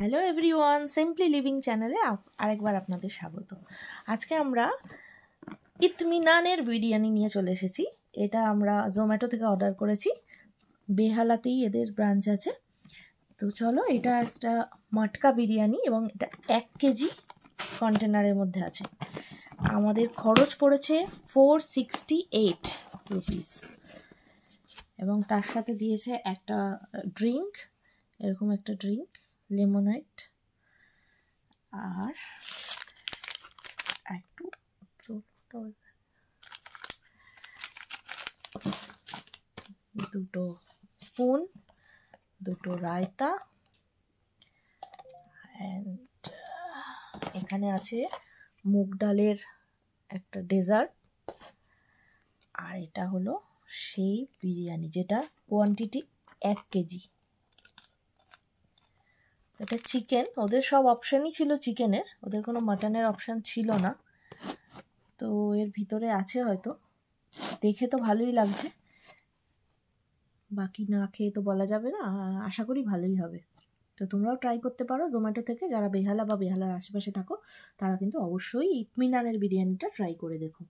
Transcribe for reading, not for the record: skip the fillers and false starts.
Hello everyone, simply living চ্যানেলে আরেকবার আপনাদের স্বাগত। আজকে আমরা ইতমিনানের বিরিয়ানি নিয়ে চলে এসেছি। এটা আমরা জোম্যাটো থেকে অর্ডার করেছি, বেহালাতেই এদের ব্রাঞ্চ আছে। তো চলো, এটা একটা মটকা বিরিয়ানি এবং এটা 1 কেজি কন্টেনারের মধ্যে আছে। আমাদের খরচ পড়েছে 468 রুপিস এবং তার সাথে দিয়েছে একটা ড্রিঙ্ক, এরকম একটা ড্রিঙ্ক, লেমনেড, আর একটু দুটো স্পুন, দুটো রায়তা, অ্যান্ড এখানে আছে মুগ ডালের একটা ডেজার্ট। আর এটা হলো সেই বিরিয়ানি যেটা কোয়ান্টিটি 1 কেজি। এটা চিকেন, ওদের সব অপশানই ছিল চিকেনের, ওদের কোনো মাটনের অপশান ছিল না। তো এর ভিতরে আছে হয়তো, দেখে তো ভালোই লাগছে, বাকি না খেয়ে তো বলা যাবে না, আশা করি ভালোই হবে। তো তোমরাও ট্রাই করতে পারো জোম্যাটো থেকে, যারা বেহালা বা বেহালার আশেপাশে থাকো তারা কিন্তু অবশ্যই ইতমিনানের বিরিয়ানিটা ট্রাই করে দেখো।